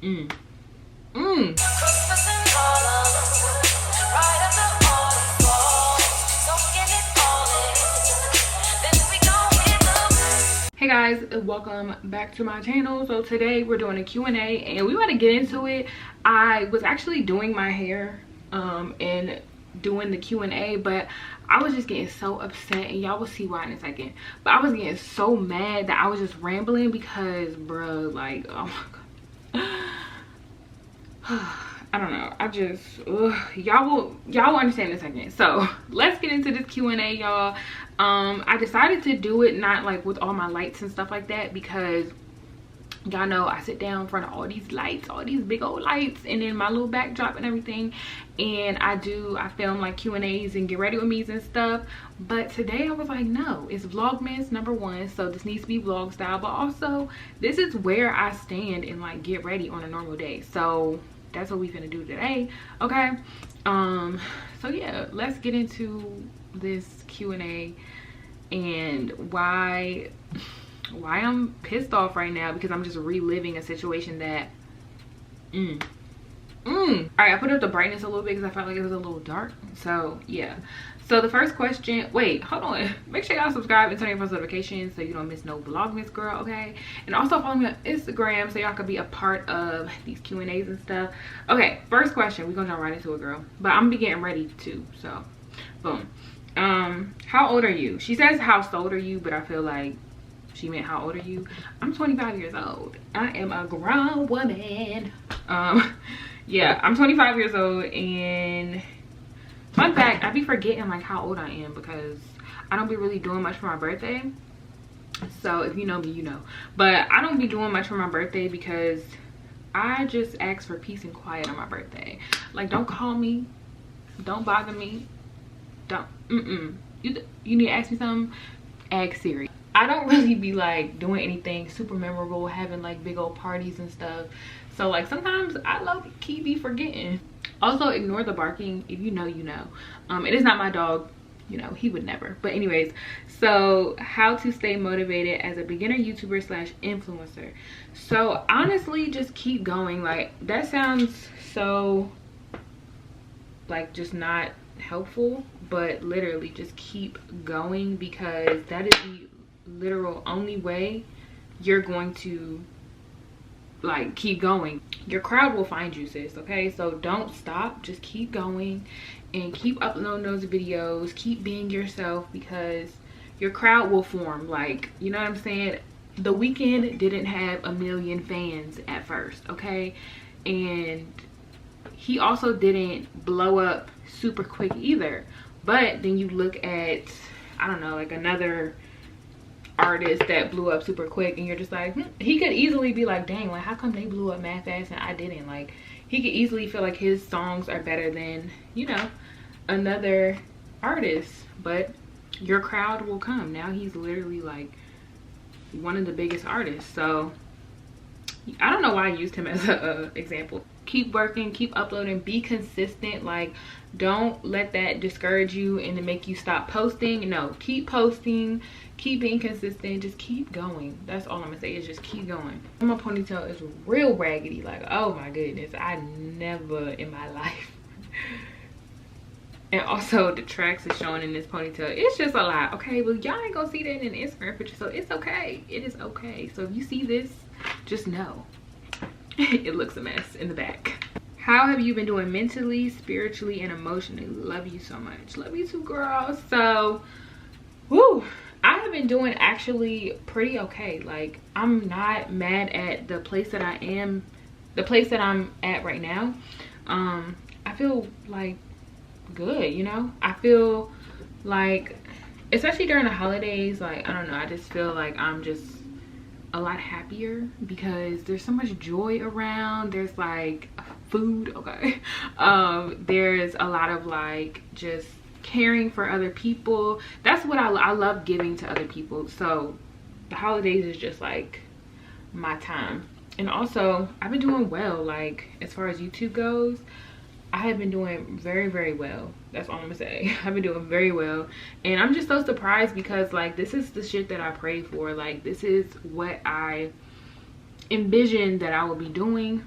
Mm. Mm. Hey guys, welcome back to my channel. So today we're doing a Q&A and we want to get into it. I was actually doing my hair and doing the Q&A, but I was just getting so upset, and y'all will see why in a second. But I was getting so mad that I was just rambling because bro, like, oh my god. I don't know, I just y'all will understand in a second. So let's get into this Q&A, y'all. I decided to do it not like with all my lights and stuff like that, because y'all know I sit down in front of all these lights, all these big old lights, and then my little backdrop and everything, and I film like Q&As and get ready with me's and stuff. But today I was like, no, it's Vlogmas #1, so this needs to be vlog style, but also this is where I stand and like get ready on a normal day. So that's what we finna do today, okay? So yeah, let's get into this Q&A and why I'm pissed off right now, because I'm just reliving a situation that all right, I put up the brightness a little bit because I felt like it was a little dark. So yeah, so the first question, wait, hold on, make sure y'all subscribe and turn your post notifications so you don't miss no Vlogmas, girl, okay? And also follow me on Instagram so y'all could be a part of these Q&As and stuff. Okay, first question, we're gonna jump right into it, girl, but I'm gonna be getting ready too, so boom. How old are you? She says how old are you, but I feel like she meant how old are you. I'm 25 years old. I am a grown woman. Yeah, I'm 25 years old, and fun fact, I be forgetting like how old I am because I don't be really doing much for my birthday. So if you know me, you know. But I don't be doing much for my birthday because I just ask for peace and quiet on my birthday. Like, don't call me, don't bother me, don't you need to ask me something, ask Siri. I don't really be like doing anything super memorable, having like big old parties and stuff. So like sometimes I low-key be forgetting. Also, ignore the barking. If you know, you know. It is not my dog, you know, he would never. But anyways, so how to stay motivated as a beginner YouTuber / influencer. So honestly, just keep going. Like, that sounds so like just not helpful, but literally just keep going, because that is the literal only way you're going to like keep going. Your crowd will find you, sis, okay? So don't stop, just keep going and keep uploading those videos, keep being yourself, because your crowd will form. Like, you know what I'm saying? The Weeknd didn't have 1 million fans at first, okay? And he also didn't blow up super quick either. But then you look at, I don't know, like another artist that blew up super quick, and you're just like, he could easily be like, dang, like how come they blew up mad fast and I didn't? Like, he could easily feel like his songs are better than, you know, another artist. But your crowd will come. Now he's literally like one of the biggest artists. So I don't know why I used him as a example. Keep working, keep uploading, be consistent. Like, don't let that discourage you and to make you stop posting. No, keep posting, keep being consistent, just keep going. That's all I'm gonna say, is just keep going. My ponytail is real raggedy, like, oh my goodness, I never in my life. And also the tracks is showing in this ponytail. It's just a lot, okay? But y'all ain't gonna see that in the Instagram picture, so it's okay. It is okay. So if you see this, just know it looks a mess in the back. How have you been doing mentally, spiritually, and emotionally? Love you so much. Love you too, girl. So, whoo, I have been doing actually pretty okay. Like, I'm not mad at the place that I am, the place that I'm at right now. I feel like good, you know? I feel like, especially during the holidays, like, I don't know, I just feel like I'm just a lot happier because there's so much joy around. There's like food, okay? There's a lot of like just caring for other people. That's what I love, giving to other people. So the holidays is just like my time. And also I've been doing well, like as far as YouTube goes. I have been doing very, very well. That's all I'm gonna say. I've been doing very well. And I'm just so surprised because like this is the shit that I pray for. Like this is what I envisioned that I would be doing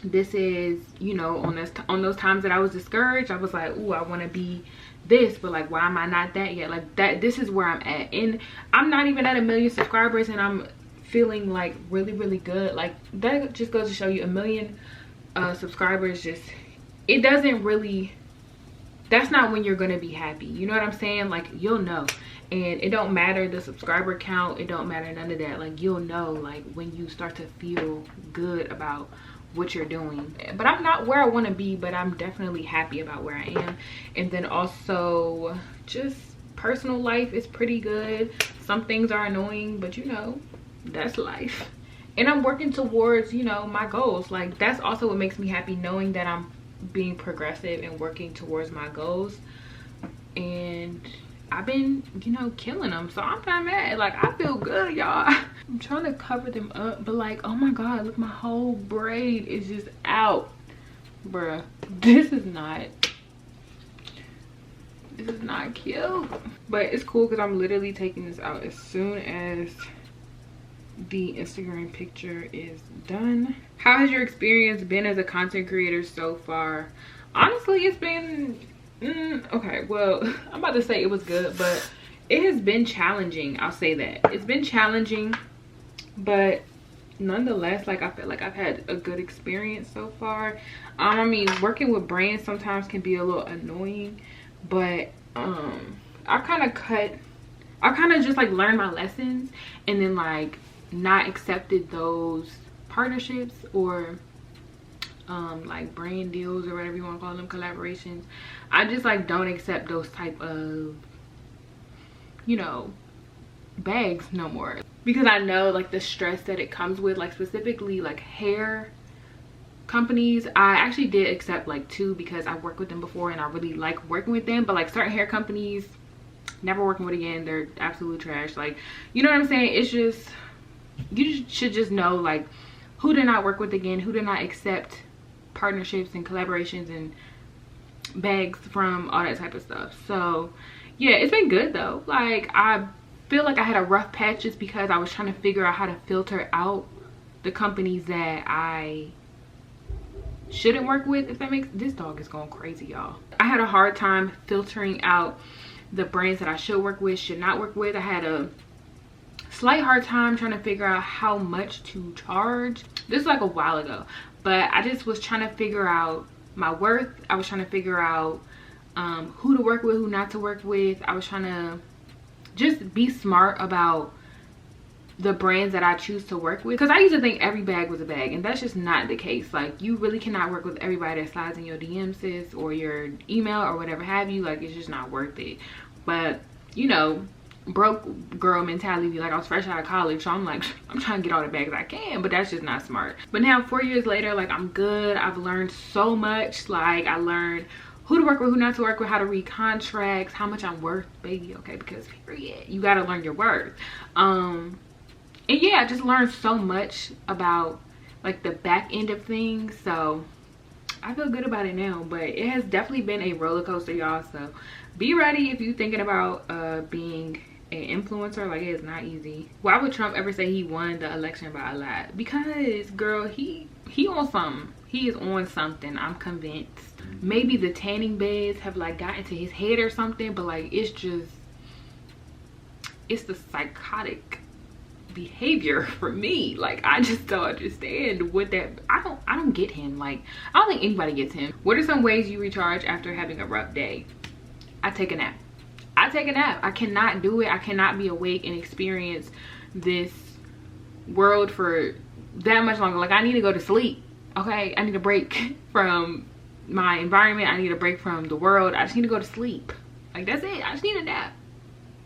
this is, you know, on those times that I was discouraged, I was like, ooh, I want to be this, but like, why am I not that yet? Like that, this is where I'm at, and I'm not even at 1 million subscribers, and I'm feeling like really good. Like that just goes to show you, 1 million subscribers, just, it doesn't really, that's not when you're gonna be happy, you know what I'm saying? Like, you'll know. And it don't matter the subscriber count, it don't matter none of that. Like, you'll know like when you start to feel good about what you're doing. But I'm not where I want to be, but I'm definitely happy about where I am. And then also just personal life is pretty good. Some things are annoying, but you know, that's life. And I'm working towards, you know, my goals. Like, that's also what makes me happy, knowing that I'm being progressive and working towards my goals. And I've been, you know, killing them, so I'm not mad. Like, I feel good, y'all. I'm trying to cover them up, but like, oh my god, look, my whole braid is just out, bruh. This is not cute, but it's cool because I'm literally taking this out as soon as the Instagram picture is done. How has your experience been as a content creator so far? Honestly, it's been okay, well, I'm about to say it was good, but it has been challenging. I'll say that it's been challenging, but nonetheless, like, I feel like I've had a good experience so far. I mean, working with brands sometimes can be a little annoying, but I kind of just like learned my lessons, and then like not accepted those partnerships or like brand deals or whatever you want to call them, collaborations. I just like don't accept those type of, you know, bags no more, because I know like the stress that it comes with. Like, specifically like hair companies, I actually did accept like 2 because I worked with them before and I really like working with them, but like certain hair companies, never working with again. They're absolute trash. Like, you know what I'm saying? It's just, you should just know like who to not work with again, who to not accept partnerships and collaborations and bags from, all that type of stuff. So yeah, it's been good though. Like, I feel like I had a rough patch just because I was trying to figure out how to filter out the companies that I shouldn't work with, if that makes, this dog is going crazy, y'all. I had a hard time filtering out the brands that I should work with, should not work with. I had a slight hard time trying to figure out how much to charge. This is like a while ago, but I just was trying to figure out my worth. I was trying to figure out who to work with, who not to work with. I was trying to just be smart about the brands that I choose to work with, because I used to think every bag was a bag, and that's just not the case. Like, you really cannot work with everybody that slides in your DMs, sis, or your email or whatever have you. Like, it's just not worth it. But you know, broke girl mentality, like, I was fresh out of college, so I'm like, I'm trying to get all the bags I can, but that's just not smart. But now 4 years later, like, I'm good. I've learned so much. Like, I learned who to work with, who not to work with, how to read contracts, how much I'm worth, baby. Okay, because period, you got to learn your worth. And yeah, I just learned so much about like the back end of things, so I feel good about it now. But it has definitely been a roller coaster, y'all, so be ready if you're thinking about being an influencer. Like, it is not easy. Why would Trump ever say he won the election by a lot? Because girl, he on something. He is on something, I'm convinced. Maybe the tanning beds have like gotten to his head or something, but like, it's the psychotic behavior for me. Like, I just don't understand what that, I don't get him. Like, I don't think anybody gets him. What are some ways you recharge after having a rough day? I take a nap. I cannot do it. I cannot be awake and experience this world for that much longer. Like, I need to go to sleep. Okay, I need a break from my environment. I need a break from the world. I just need to go to sleep. Like, that's it. I just need a nap.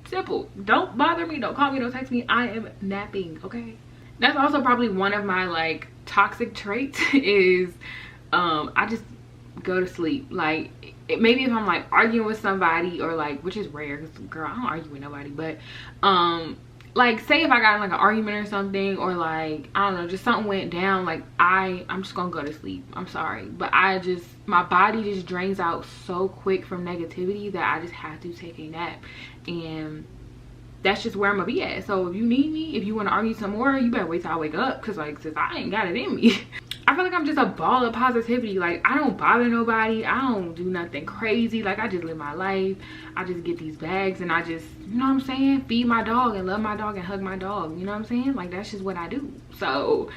Simple. Don't bother me, don't call me, don't text me. I am napping. Okay, that's also probably one of my like toxic traits is I just go to sleep. Like, maybe if I'm like arguing with somebody, or like, which is rare because girl, I don't argue with nobody, but like, say if I got in like an argument or something, or like, I don't know, just something went down, like I'm just gonna go to sleep. I'm sorry, but my body just drains out so quick from negativity that I just have to take a nap. And that's just where I'm gonna be at. So if you need me, if you want to argue some more, you better wait till I wake up, because like, since I ain't got it in me. I I feel like I'm just a ball of positivity. Like, I don't bother nobody. I don't do nothing crazy. Like, I just live my life. I just get these bags and I just, you know what I'm saying, feed my dog and love my dog and hug my dog. You know what I'm saying? Like, that's just what I do. So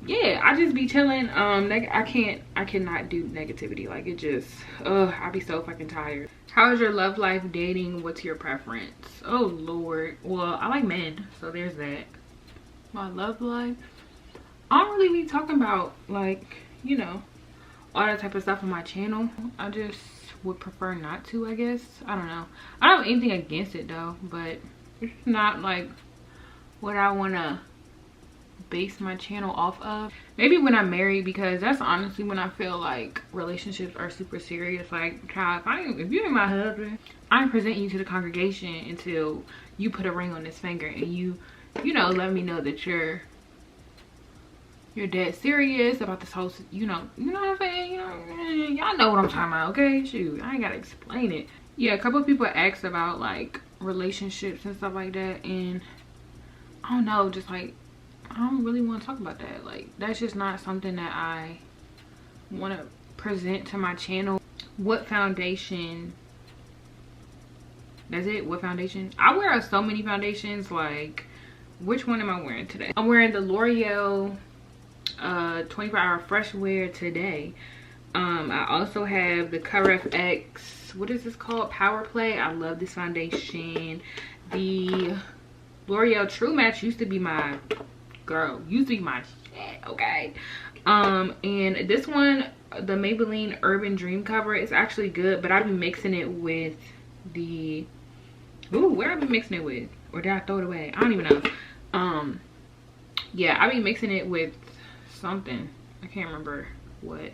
yeah, I just be chilling. I cannot do negativity. Like, it just, I be so fucking tired. How is your love life, dating? What's your preference? Oh Lord. Well, I like men, so there's that. My love life, I don't really be talking about, like, you know, all that type of stuff on my channel. I just would prefer not to, I guess. I don't know. I don't have anything against it though, but it's not like what I want to base my channel off of. Maybe when I'm married, because that's honestly when I feel like relationships are super serious. Like, child, if you ain't my husband, I ain't present you to the congregation until you put a ring on this finger and you know, let me know that you're dead serious about this whole, you know what I'm saying? You know, y'all know what I'm talking about, okay? Shoot, I ain't gotta explain it. Yeah, a couple of people asked about like relationships and stuff like that, and I don't know, just like, I don't really want to talk about that. Like, that's just not something that I want to present to my channel. What foundation? That's it. What foundation? I wear so many foundations. Like, which one am I wearing today? I'm wearing the L'Oreal 24-hour fresh wear today. I also have the Cover FX, what is this called, Power Play. I love this foundation. The L'Oreal True Match used to be my girl, used to be my shit, okay? And this one, the Maybelline Urban Dream Cover, is actually good, but I've been mixing it with the, ooh, where I've been mixing it with, or did I throw it away? I don't even know. Yeah, I've been mixing it with something, I can't remember what,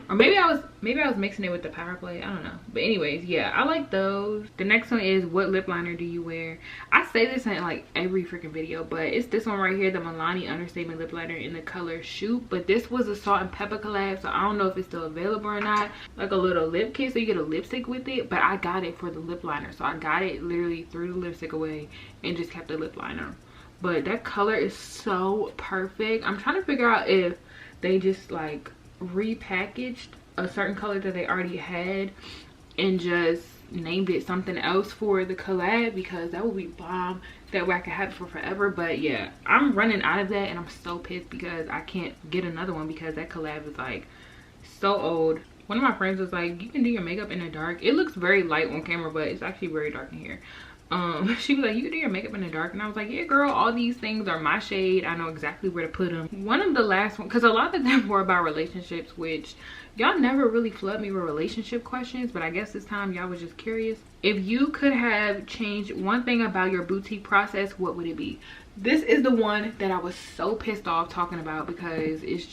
or maybe I was mixing it with the Power Play, I don't know. But anyways, yeah, I like those. The next one is, what lip liner do you wear? I say this in like every freaking video, but it's this one right here, the Milani Understatement lip liner in the color Shoot. But this was a Salt and Pepper collab, so I don't know if it's still available or not. Like a little lip kit, so you get a lipstick with it, but I got it for the lip liner, so I got it, literally threw the lipstick away and just kept the lip liner. But that color is so perfect. I'm trying to figure out if they just like repackaged a certain color that they already had and just named it something else for the collab, because that would be bomb. That way I could have it for forever. But yeah, I'm running out of that and I'm so pissed because I can't get another one because that collab is like so old. One of my friends was like, you can do your makeup in the dark. It looks very light on camera, but it's actually very dark in here. She was like, you can do your makeup in the dark, and I was like, yeah girl, all these things are my shade. I know exactly where to put them. One of the last one, because a lot of them were about relationships, which y'all never really flood me with relationship questions, but I guess this time y'all was just curious. If you could have changed one thing about your boutique process, what would it be? This is the one that I was so pissed off talking about because it's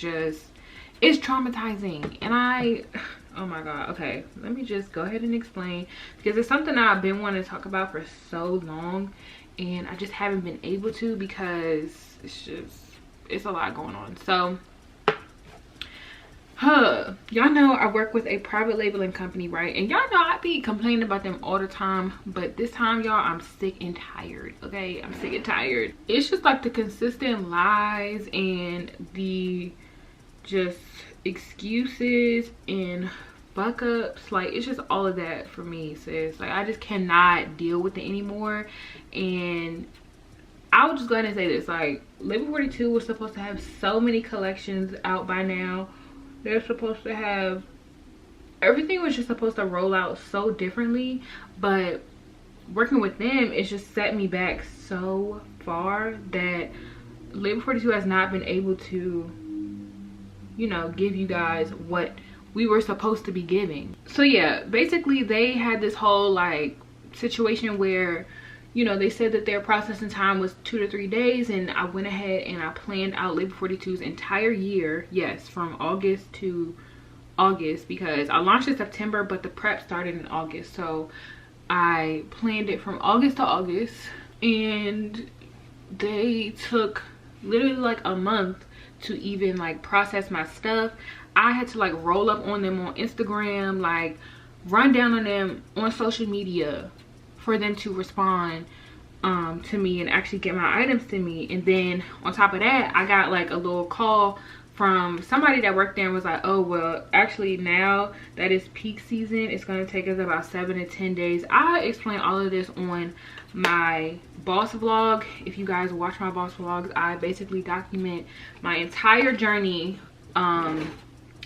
traumatizing, and oh my god. Okay, let me just go ahead and explain, because it's something that I've been wanting to talk about for so long and I just haven't been able to, because it's a lot going on. So y'all know I work with a private labeling company, right? And y'all know I be complaining about them all the time, but this time, y'all, I'm sick and tired. Okay, I'm sick and tired. It's just like the consistent lies and the just excuses and fuck ups. Like, it's just all of that for me, sis. Like, I just cannot deal with it anymore. And I was just going to say this, like, Label 42 was supposed to have so many collections out by now. They're supposed to have, everything was just supposed to roll out so differently, but working with them, it's just set me back so far that Label 42 has not been able to, you know, give you guys what we were supposed to be giving. So yeah, basically they had this whole like situation where, you know, they said that their processing time was 2 to 3 days, and I went ahead and I planned out Label 42's entire year. Yes, from August to August, because I launched in September, but the prep started in August. So I planned it from August to August, and they took literally like a month to even like process my stuff. I had to like roll up on them on Instagram, like run down on them on social media for them to respond to me and actually get my items to me. And then on top of that, I got like a little call from somebody that worked there and was like, oh well, actually now that it's peak season, it's going to take us about 7 to 10 days. I explain all of this on my boss vlog. If you guys watch my boss vlogs, I basically document my entire journey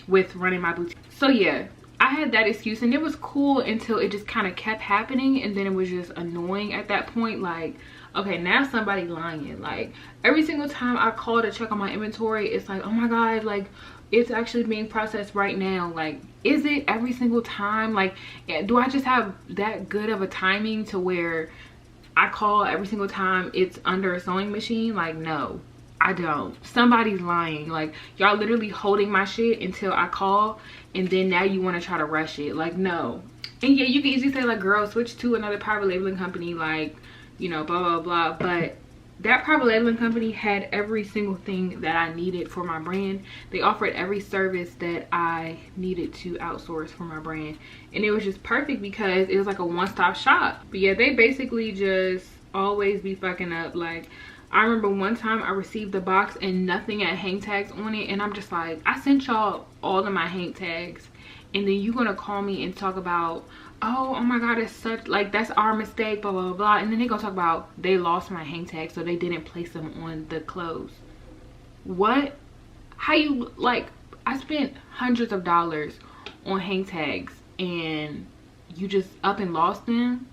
with running my boutique. So yeah, I had that excuse and it was cool until it just kind of kept happening, and then it was just annoying at that point. Like, okay, now somebody lying. Like, every single time I call to check on my inventory, it's like, oh my god, like it's actually being processed right now. Like, is it every single time? Like, do I just have that good of a timing to where I call every single time it's under a sewing machine? Like, no, I don't. Somebody's lying. Like, y'all literally holding my shit until I call, and then now you want to try to rush it. Like, no. And yeah, you can easily say like, girl, switch to another private labeling company, like, you know, blah blah blah. But that private labeling company had every single thing that I needed for my brand. They offered every service that I needed to outsource for my brand, and it was just perfect because it was like a one-stop shop. But yeah, they basically just always be fucking up. Like, I remember one time I received the box and nothing had hang tags on it, and I'm just like, I sent y'all all of my hang tags, and then you're gonna call me and talk about, oh my god, it's such, like, that's our mistake, blah blah blah. And then they gonna talk about they lost my hang tags, so they didn't place them on the clothes. What? How you, like, I spent hundreds of dollars on hang tags and you just up and lost them,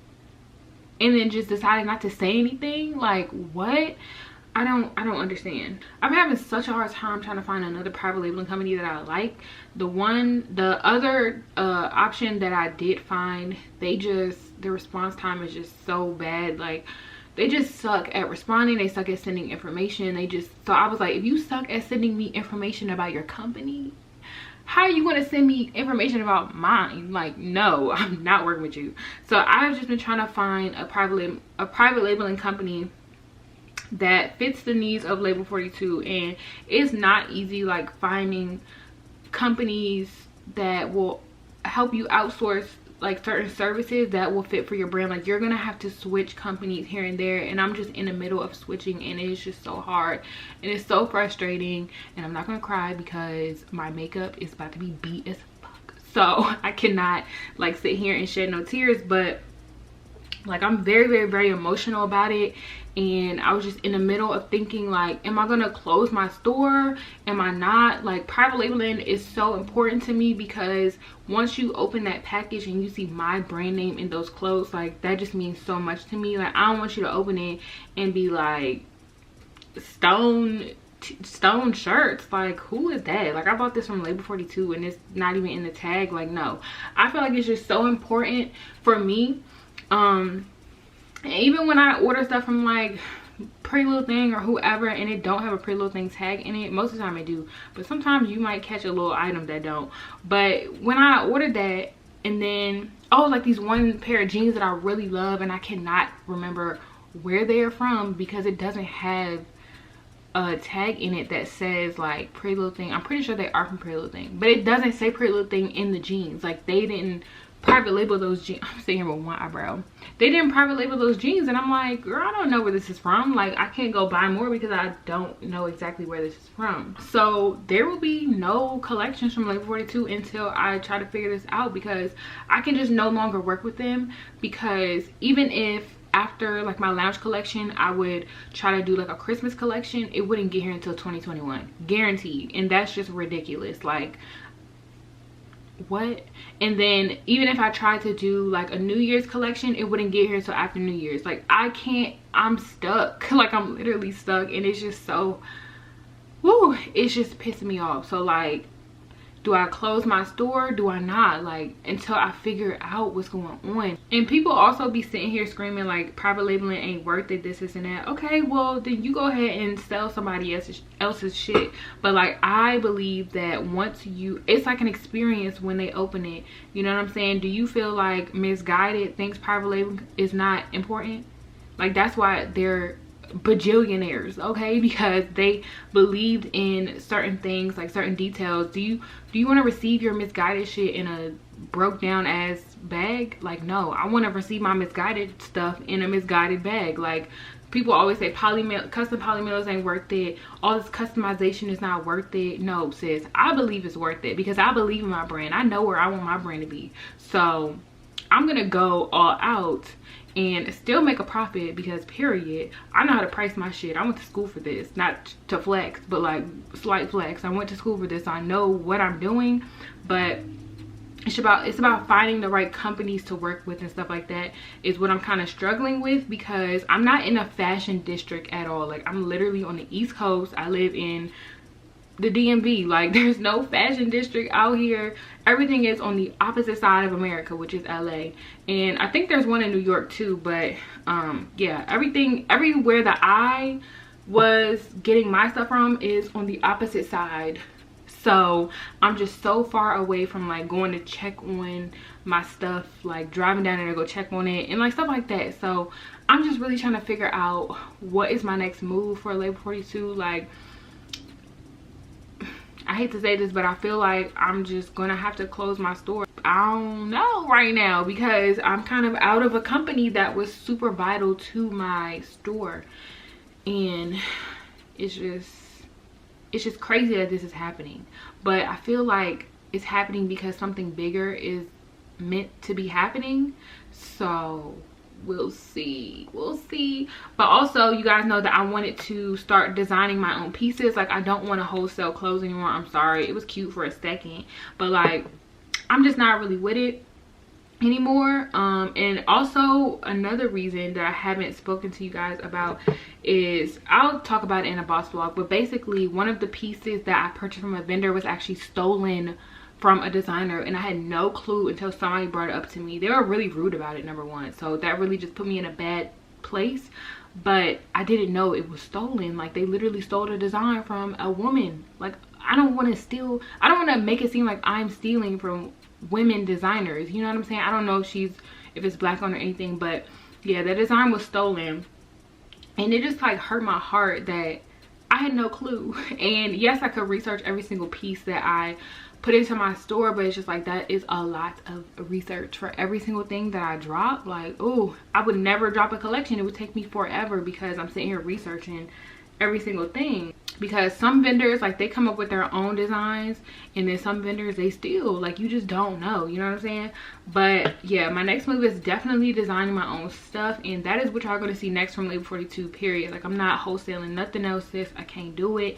and then just decided not to say anything? Like, what? I don't understand. I'm having such a hard time trying to find another private labeling company that I like. The other option that I did find, the response time is just so bad. Like, they just suck at responding. They suck at sending information. So I was like, if you suck at sending me information about your company, how are you going to send me information about mine? Like, no, I'm not working with you. So I've just been trying to find a private labeling company that fits the needs of Label 42, and it's not easy, like, finding companies that will help you outsource like certain services that will fit for your brand. Like, you're gonna have to switch companies here and there, and I'm just in the middle of switching, and it's just so hard and it's so frustrating. And I'm not gonna cry because my makeup is about to be beat as fuck, so I cannot like sit here and shed no tears. But like, I'm very emotional about it, and I was just in the middle of thinking, like, am I gonna close my store? Am I not? Like, private labeling is so important to me because once you open that package and you see my brand name in those clothes, like, that just means so much to me. Like, I don't want you to open it and be like, stone shirts, like, who is that? Like, I bought this from Label 42 and it's not even in the tag. Like, no, I feel like it's just so important for me. And even when I order stuff from like Pretty Little Thing or whoever, and it don't have a Pretty Little Thing tag in it, most of the time it do, but sometimes you might catch a little item that don't. But when I ordered that, and then, oh, like, these one pair of jeans that I really love, and I cannot remember where they're from because it doesn't have a tag in it that says like Pretty Little Thing. I'm pretty sure they are from Pretty Little Thing, but it doesn't say Pretty Little Thing in the jeans. Like, they didn't private label those jeans. I'm sitting here with one eyebrow. They didn't private label those jeans, and I'm like, girl, I don't know where this is from. Like, I can't go buy more because I don't know exactly where this is from. So there will be no collections from Label 42 until I try to figure this out, because I can just no longer work with them. Because even if after like my lounge collection I would try to do like a Christmas collection, it wouldn't get here until 2021, guaranteed. And that's just ridiculous. Like, what? And then even if I tried to do like a New Year's collection, it wouldn't get here until after New Year's. Like, I can't, I'm stuck. Like, I'm literally stuck, and it's just so, woo, it's just pissing me off. So like, do I close my store? Do I not? Like, until I figure out what's going on. And people also be sitting here screaming like private labeling ain't worth it, this and that. Okay, well then you go ahead and sell somebody else's shit. But like, I believe that once you, it's like an experience when they open it. You know what I'm saying? Do you feel like Misguided thinks private labeling is not important? Like, that's why they're bajillionaires, okay? Because they believed in certain things, like certain details. Do you want to receive your Misguided shit in a broke down ass bag? Like, no, I want to receive my Misguided stuff in a Misguided bag. Like, people always say custom polymails ain't worth it, all this customization is not worth it. No sis, I believe it's worth it because I believe in my brand. I know where I want my brand to be, so I'm gonna go all out and still make a profit because period, I know how to price my shit. I went to school for this, not to flex, but like slight flex. I went to school for this, so I know what I'm doing. But it's about finding the right companies to work with and stuff like that is what I'm kind of struggling with, because I'm not in a fashion district at all. Like, I'm literally on the East Coast. I live in the DMV. Like, there's no fashion district out here. Everything is on the opposite side of America, which is LA, and I think there's one in New York too. But yeah, everywhere that I was getting my stuff from is on the opposite side. So I'm just so far away from like going to check on my stuff, like driving down there to go check on it and like stuff like that. So I'm just really trying to figure out what is my next move for Label 42. Like, I hate to say this, but I feel like I'm just gonna have to close my store. I don't know right now because I'm kind of out of a company that was super vital to my store, and it's just crazy that this is happening. But I feel like it's happening because something bigger is meant to be happening. So we'll see. But also, you guys know that I wanted to start designing my own pieces. Like, I don't want to wholesale clothes anymore. I'm sorry, it was cute for a second, but like, I'm just not really with it anymore. And also another reason that I haven't spoken to you guys about is, I'll talk about it in a boss vlog, but basically one of the pieces that I purchased from a vendor was actually stolen from a designer, and I had no clue until somebody brought it up to me. They were really rude about it, number one, so that really just put me in a bad place. But I didn't know it was stolen. Like, they literally stole a design from a woman. Like, I don't want to steal, I don't want to make it seem like I'm stealing from women designers, you know what I'm saying? I don't know if it's black on or anything, but yeah, the design was stolen, and it just like hurt my heart that I had no clue. And yes, I could research every single piece that I put into my store, but it's just like, that is a lot of research for every single thing that I drop. Like, oh, I would never drop a collection. It would take me forever because I'm sitting here researching every single thing. Because some vendors, like, they come up with their own designs, and then some vendors, they steal. Like, you just don't know, you know what I'm saying? But yeah, my next move is definitely designing my own stuff, and that is what y'all gonna see next from Label 42, period. Like, I'm not wholesaling nothing else, sis. I can't do it.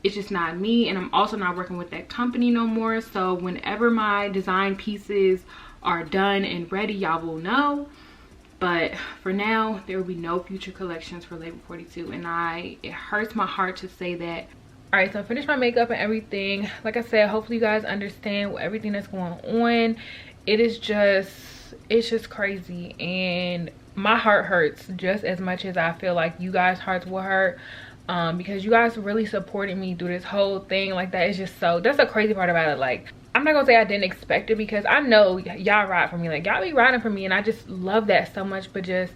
It's just not me, and I'm also not working with that company no more. So whenever my design pieces are done and ready, y'all will know. But for now, there will be no future collections for Label 42, and it hurts my heart to say that. All right, so I finished my makeup and everything. Like I said, hopefully you guys understand everything that's going on. It's just crazy, and my heart hurts just as much as I feel like you guys' hearts will hurt, because you guys really supported me through this whole thing. Like, that is just so, that's the crazy part about it. Like, I'm not gonna say I didn't expect it, because I know y'all ride for me. Like, y'all be riding for me, and I just love that so much. But just,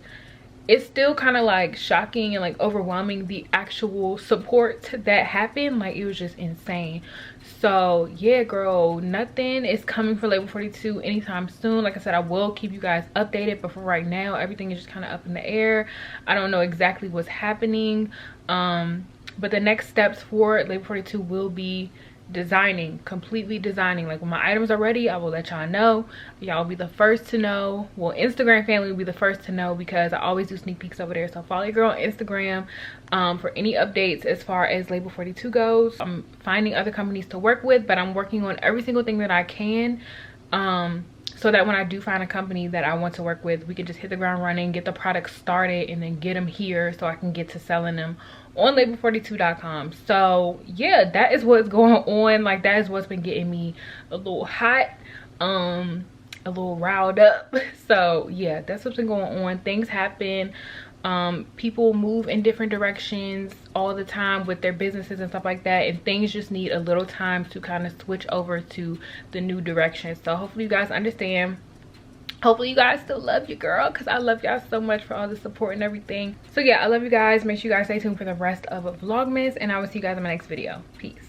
it's still kind of like shocking and like overwhelming, the actual support that happened. Like, it was just insane. So yeah, girl, nothing is coming for Label 42 anytime soon. Like I said, I will keep you guys updated, but for right now, everything is just kind of up in the air. I don't know exactly what's happening, but the next steps for Label 42 will be completely designing. Like, when my items are ready, I will let y'all know. Y'all will be the first to know. Well, Instagram family will be the first to know, because I always do sneak peeks over there. So follow your girl on Instagram for any updates as far as Label 42 goes. I'm finding other companies to work with, but I'm working on every single thing that I can, so that when I do find a company that I want to work with, we can just hit the ground running, get the products started, and then get them here so I can get to selling them on label42.com. So yeah, that is what's going on. Like, that is what's been getting me a little hot, a little riled up. So yeah, that's what's been going on. Things happen, people move in different directions all the time with their businesses and stuff like that, and things just need a little time to kind of switch over to the new direction. So hopefully you guys understand. Hopefully you guys still love your girl, because I love y'all so much for all the support and everything. So yeah, I love you guys. Make sure you guys stay tuned for the rest of Vlogmas, and I will see you guys in my next video. Peace.